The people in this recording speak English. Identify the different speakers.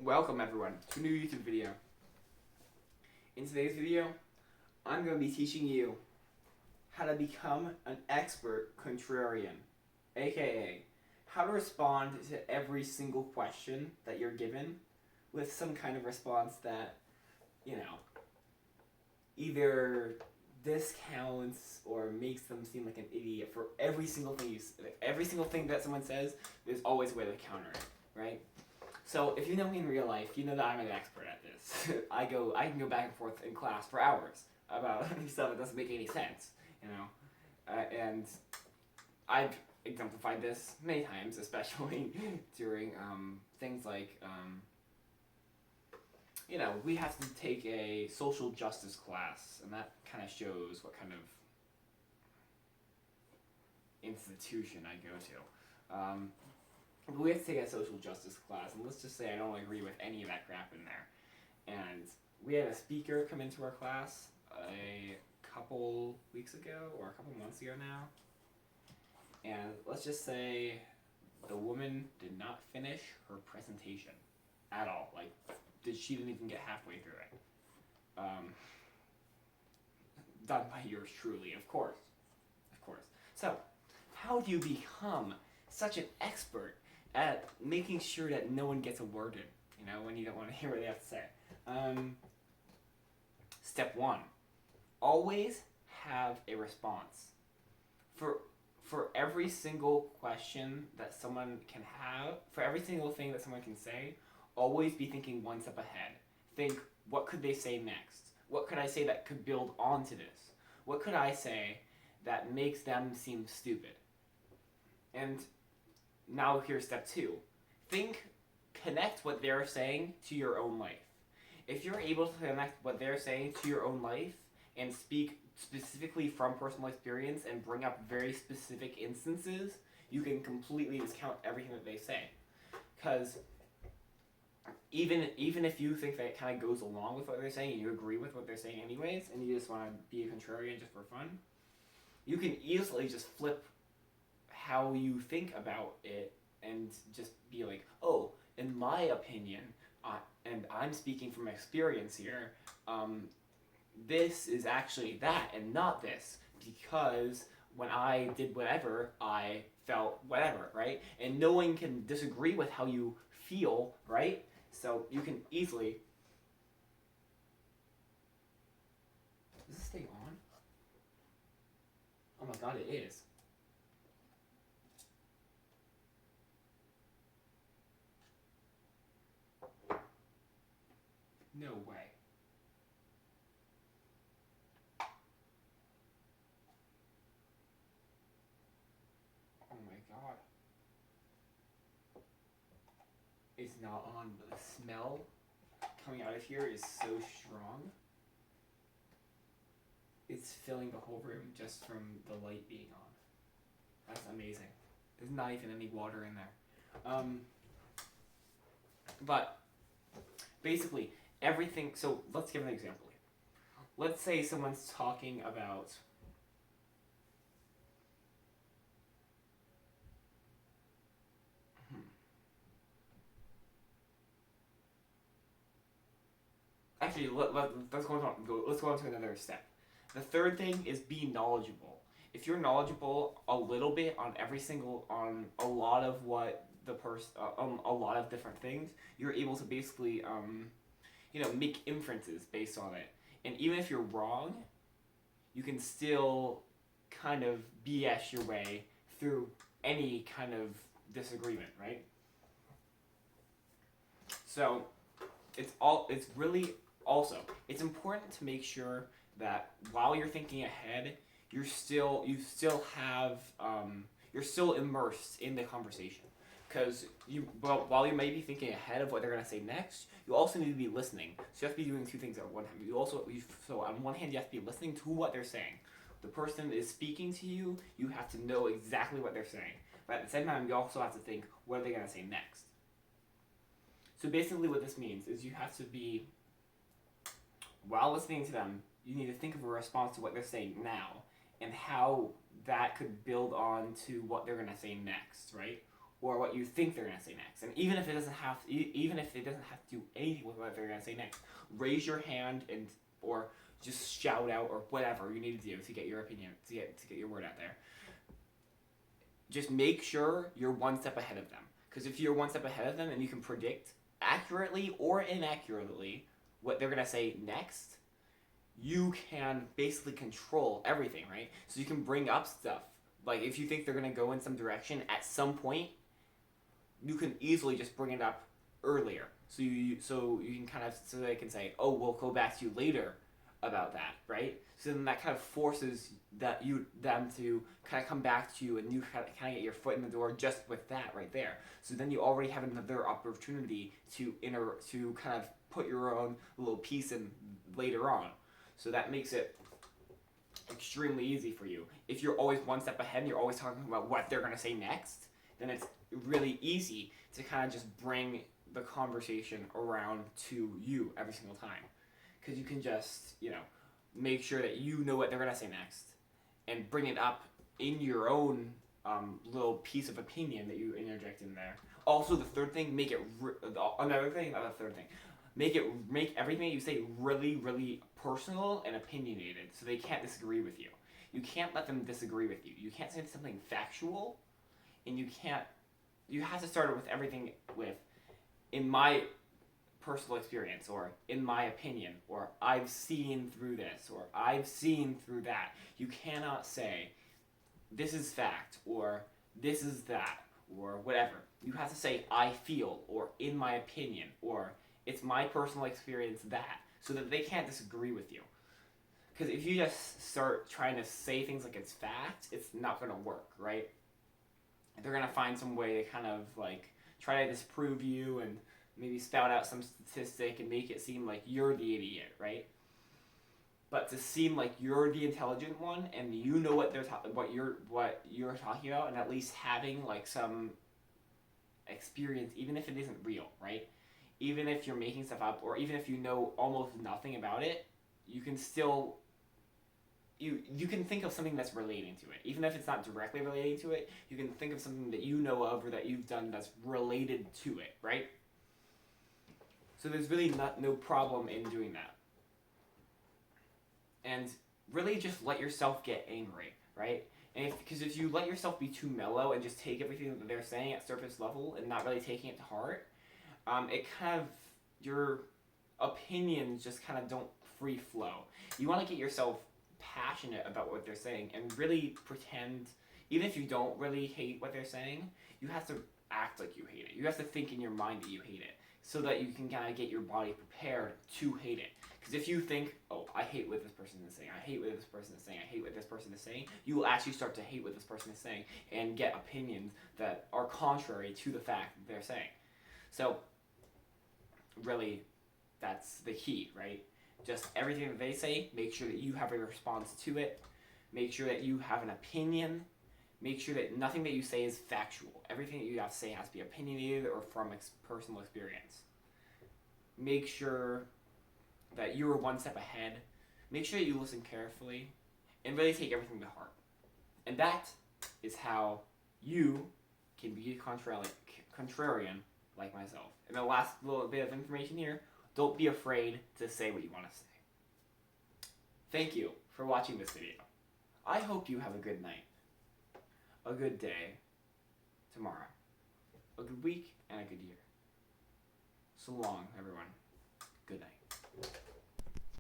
Speaker 1: Welcome everyone to a new YouTube video. In today's video, I'm going to be teaching you how to become an expert contrarian, aka how to respond to every single question that you're given with some kind of response that, either discounts or makes them seem like an idiot for every single thing every single thing that someone says. There's always a way to counter it, right? So if you know me in real life, you know that I'm an expert at this. I can go back and forth in class for hours about stuff that doesn't make any sense, and I've exemplified this many times, especially during things like we have to take a social justice class, and that kind of shows what kind of institution I go to. We have to take a social justice class, and let's just say I don't agree with any of that crap in there. And we had a speaker come into our class a couple weeks ago, or a couple months ago now, and let's just say the woman did not finish her presentation at all. She didn't even get halfway through it. Done by yours truly, of course. So, how do you become such an expert at making sure that no one gets a word in, when you don't want to hear what they have to say? Step one, always have a response. For every single question that someone can have, for every single thing that someone can say, always be thinking one step ahead. Think, what could they say next? What could I say that could build onto this? What could I say that makes them seem stupid? And now here's step two. Connect what they're saying to your own life. If you're able to connect what they're saying to your own life and speak specifically from personal experience and bring up very specific instances, you can completely discount everything that they say. Because even if you think that it kind of goes along with what they're saying and you agree with what they're saying anyways, and you just want to be a contrarian just for fun, you can easily just flip how you think about it and just be like, oh, in my opinion, and I'm speaking from experience here, this is actually that and not this, because when I did whatever, I felt whatever, right? And no one can disagree with how you feel, right? So you can easily... Does this stay on? Oh my god, it is. No way. Oh my god. It's not on, but the smell coming out of here is so strong. It's filling the whole room just from the light being on. That's amazing. There's not even any water in there. But basically, everything. So let's give an example here. Let's say someone's talking about actually, let's go on to another step. The third thing is be knowledgeable. If you're knowledgeable a little bit on on a lot of what the a lot of different things, you're able to basically make inferences based on it. And even if you're wrong, you can still kind of BS your way through any kind of disagreement, right? So it's really also, it's important to make sure that while you're thinking ahead, you're still immersed in the conversation. Because while you may be thinking ahead of what they're going to say next, you also need to be listening. So you have to be doing two things at one time. So on one hand, you have to be listening to what they're saying. The person is speaking to you, you have to know exactly what they're saying. But at the same time, you also have to think, what are they going to say next? So basically what this means is you have to be, while listening to them, you need to think of a response to what they're saying now and how that could build on to what they're going to say next, right? or what you think they're gonna say next. And even if it doesn't have to do anything with what they're gonna say next, raise your hand and or just shout out or whatever you need to do to get your opinion, to get your word out there. Just make sure you're one step ahead of them. Because if you're one step ahead of them and you can predict accurately or inaccurately what they're gonna say next, you can basically control everything, right? So you can bring up stuff. Like if you think they're gonna go in some direction at some point, you can easily just bring it up earlier. So you can kind of, so they can say, oh, we'll go back to you later about that, right? So then that kind of forces them to kind of come back to you, and you kind of get your foot in the door just with that right there. So then you already have another opportunity to kind of put your own little piece in later on. So that makes it extremely easy for you. If you're always one step ahead and you're always talking about what they're going to say next, then it's really easy to kind of just bring the conversation around to you every single time. Because you can just, make sure that you know what they're going to say next and bring it up in your own little piece of opinion that you interject in there. Also, the third thing, make everything you say really, really personal and opinionated, so they can't disagree with you. You can't let them disagree with you. You can't say something factual, and you have to start with everything with, in my personal experience, or in my opinion, or I've seen through this, or I've seen through that. You cannot say, this is fact, or this is that, or whatever. You have to say, I feel, or in my opinion, or it's my personal experience that, so that they can't disagree with you. Because if you just start trying to say things like it's fact, it's not going to work, right? They're going to find some way to kind of try to disprove you and maybe spout out some statistic and make it seem like you're the idiot, right? But to seem like you're the intelligent one and you know what you're talking about, and at least having some experience, even if it isn't real, right? Even if you're making stuff up, or even if you know almost nothing about it, you can still you can think of something that's relating to it. Even if it's not directly relating to it, you can think of something that you know of or that you've done that's related to it, right? So there's really no problem in doing that. And really just let yourself get angry, right? And because if you let yourself be too mellow and just take everything that they're saying at surface level and not really taking it to heart, it kind of, your opinions just kind of don't free flow. You want to get yourself passionate about what they're saying and really pretend, even if you don't really hate what they're saying, you have to act like you hate it. You have to think in your mind that you hate it, so that you can kind of get your body prepared to hate it. Because if you think, oh, I hate what this person is saying, I hate what this person is saying, I hate what this person is saying, you will actually start to hate what this person is saying and get opinions that are contrary to the fact that they're saying. So, really, that's the key, right? Just everything that they say, make sure that you have a response to it. Make sure that you have an opinion. Make sure that nothing that you say is factual. Everything that you have to say has to be opinionated or from personal experience. Make sure that you are one step ahead. Make sure that you listen carefully and really take everything to heart. And that is how you can be a contrarian like myself. And the last little bit of information here, don't be afraid to say what you want to say. Thank you for watching this video. I hope you have a good night, a good day tomorrow, a good week, and a good year. So long, everyone. Good night.